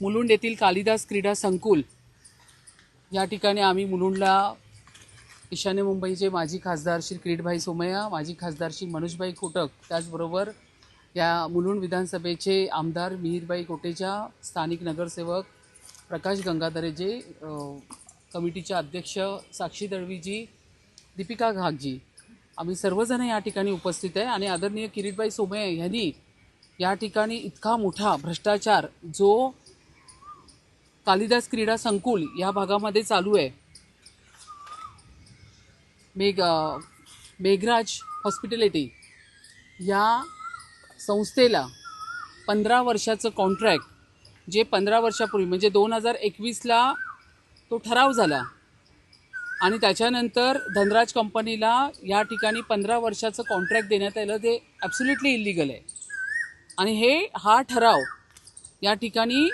मुलुंड येथील कालिदास क्रीडा संकुल या ठिकाणी आम्ही मुलुंडला ईशान्य मुंबईचे माजी खासदार श्री किरीटभाई सोमय्या, माजी खासदार श्री मनोजभाई कोटक, त्याचबरोबर या मुलुंड विधानसभेचे आमदार मिहिरबाई कोटेचा, स्थानिक नगरसेवक प्रकाश गंगाधरेजे, कमिटीचे अध्यक्ष साक्षी दळवीजी, दीपिका घागजी, आम्ही सर्वजण या ठिकाणी उपस्थित आहे। आणि आदरणीय किरीटभाई सोमय्या यांनी या ठिकाणी इतका मोठा भ्रष्टाचार जो कालिदास क्रीडा संकुल या भागामध्ये चालू आहे, मेघराज हॉस्पिटॅलिटी या संस्थेला 15 वर्षाचं कॉन्ट्रॅक्ट, जे 15 वर्षापूर्वी म्हणजे 2021ला तो ठराव झाला आणि त्याच्यानंतर धनराज कंपनीला या ठिकाणी 15 वर्षाचं कॉन्ट्रॅक्ट देण्यात आलं, ते ॲब्सोल्युटली इलिगल आहे। आणि हा ठराव या ठिकाणी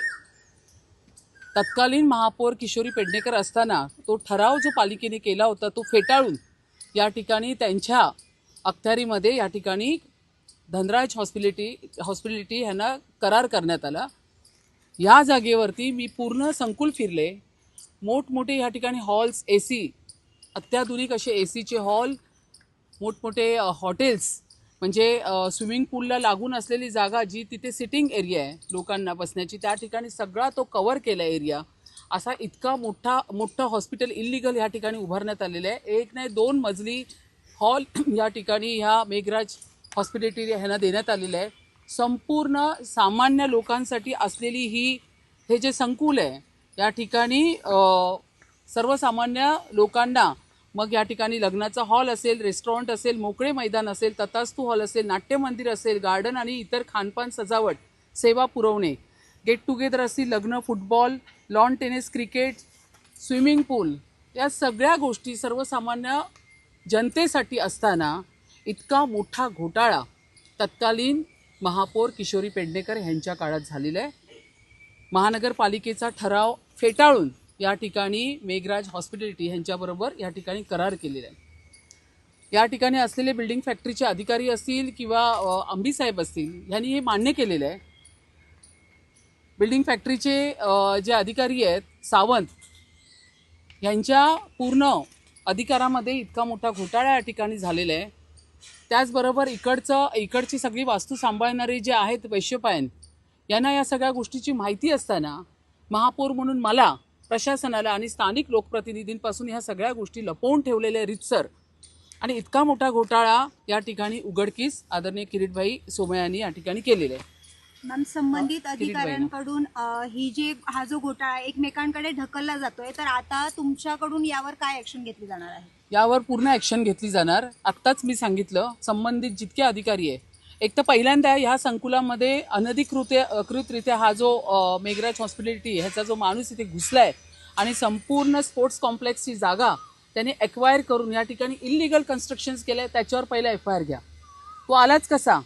तत्कालीन महापौर किशोरी पेडणेकर असताना तो ठराव जो पालिकेने केला होता तो फेटाळून या ठिकाणी त्यांच्या अखत्यारीमध्ये या ठिकाणी धनराज हॉस्पिटॅलिटी ह्यांना करार करण्यात आला। या जागेवरती मी पूर्ण संकुल फिरले, मोठमोठे या ठिकाणी हॉल्स, AC, अत्याधुनिक असे ACचे हॉल, मोठमोठे हॉटेल्स, म्हणजे स्विमिंग पूलला लागून असलेली जागा जी तिथे सिटिंग एरिया आहे लोकांना बसण्याची, त्या ठिकाणी सगळा तो कव्हर केला एरिया। असा इतका मोठा हॉस्पिटल इल्लिगल या ठिकाणी उभारण्यात आलेलं आहे। 1 नाही 2 मजली हॉल या ठिकाणी ह्या मेघराज हॉस्पिटॅलिटी ह्यांना देण्यात आलेलं आहे। संपूर्ण सामान्य लोकांसाठी असलेली हे जे संकुल आहे या ठिकाणी सर्वसामान्य लोकांना, मग या ठिकाणी लग्नाचा हॉल असेल, रेस्टॉरंट असेल, मोकळे मैदान असेल, तथास्तू हॉल असेल, नाट्यमंदिर असेल, गार्डन आणि इतर खानपान सजावट सेवा पुरवणे, गेट टुगेदर असतील, लग्न, football, lawn tennis, cricket, swimming pool, या सगळ्या गोष्टी सर्वसामान्य जनतेसाठी असताना इतका मोठा घोटाळा तत्कालीन महापौर किशोरी पेडणेकर यांच्या काळात झालेला आहे। महानगरपालिकेचा ठराव फेटाळून या ठिकाणी मेघराज हॉस्पिटॅलिटी यांच्याबरोबर या ठिकाणी करार केलेला आहे। या ठिकाणी असलेले बिल्डिंग फॅक्टरीचे अधिकारी असतील किंवा अंबीसाहेब असतील यांनी हे मान्य केलेलं आहे। बिल्डिंग फॅक्टरीचे जे अधिकारी आहेत सावंत यांच्या पूर्ण अधिकारामध्ये इतका मोठा घोटाळा या ठिकाणी झालेला आहे। त्याचबरोबर इकडची सगळी वास्तू सांभाळणारे जे आहेत वैश्यपायन, यांना या सगळ्या गोष्टीची माहिती असताना महापौर म्हणून मला, प्रशासनाला आणि स्थानिक लोकप्रतिनिधींपासून ह्या सगळ्या गोष्टी लपवून ठेवलेल्या रितसर आणि इतका मोठा घोटाळा या ठिकाणी उघडकीस आदरणीय किरीटभाई सोमय्या यांनी या ठिकाणी केलेला आहे। मॅम, संबंधित अधिकाऱ्यांकडून हा जो घोटाळा एकमेकांकडे ढकलला जातोय, तर आता तुमच्याकडून यावर काय ऍक्शन घेतली जाणार आहे? यावर पूर्ण ऍक्शन घेतली जाणार। आत्ताच मी सांगितलं, संबंधित जितके अधिकारी आहे, एक तर पहिल्यांदा ह्या संकुलामध्ये अनधिकृतरित्या हा जो मेघराज हॉस्पिटॅलिटी ह्याचा जो माणूस इथे घुसलाय आणि संपूर्ण स्पोर्ट्स कॉम्प्लेक्सची जागा त्याने एक्वायर करून या ठिकाणी इल्लिगल कन्स्ट्रक्शन्स केले, त्याच्यावर पहिला FIR घ्या। तो आलाच कसा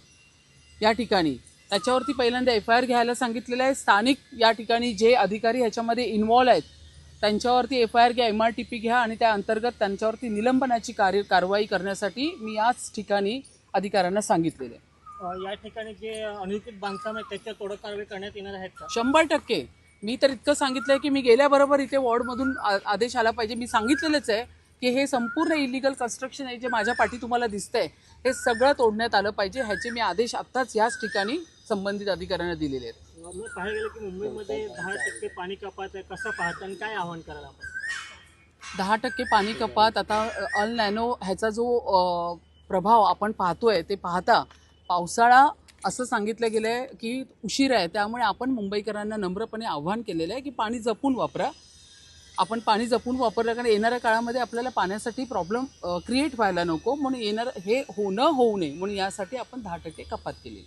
या ठिकाणी, त्याच्यावरती पहिल्यांदा FIR घ्यायला सांगितलेलं आहे। स्थानिक या ठिकाणी जे अधिकारी ह्याच्यामध्ये इन्व्हॉल्व आहेत त्यांच्यावरती FIR घ्या, MRTP घ्या आणि त्या अंतर्गत त्यांच्यावरती निलंबनाची कारवाई करण्यासाठी मी याच ठिकाणी अधिकाऱ्यांना सांगितलेलं आहे। या ठिकाणी जे अनधिकृत बांधकाम आहे त्याच्या तोडक कारवाई करण्यात येणार आहेत का? 100%। मी तर इतकं सांगितलंय की मी गेल्याबरोबर इथे वॉर्डमधून आदेश आला पाहिजे। मी सांगितलेलंच आहे की हे संपूर्ण इलिगल कन्स्ट्रक्शन आहे जे माझ्या पाठी तुम्हाला दिसतंय, हे सगळं तोडण्यात आलं पाहिजे। ह्याचे मी आदेश आत्ताच याच ठिकाणी संबंधित अधिकाऱ्यांना दिलेले आहेत। मी पाहायला गेलं की मुंबईमध्ये 10% पाणी कपात आहे, कसं पाहता आणि काय आव्हान करायला आपण? 10% पाणी कपात, आता अल नॅनो ह्याचा जो प्रभाव आपण पाहतोय ते पाहता पावसाळा असं सांगितलं गेलं आहे की उशीर आहे, त्यामुळे आपण मुंबईकरांना नम्रपणे आव्हान केलेलं आहे की पाणी जपून वापरा। आपण पाणी जपून वापरलं, कारण येणाऱ्या काळामध्ये आपल्याला पाण्यासाठी प्रॉब्लेम क्रिएट व्हायला नको, म्हणून हे होऊ नये म्हणून यासाठी आपण 10% कपात केली।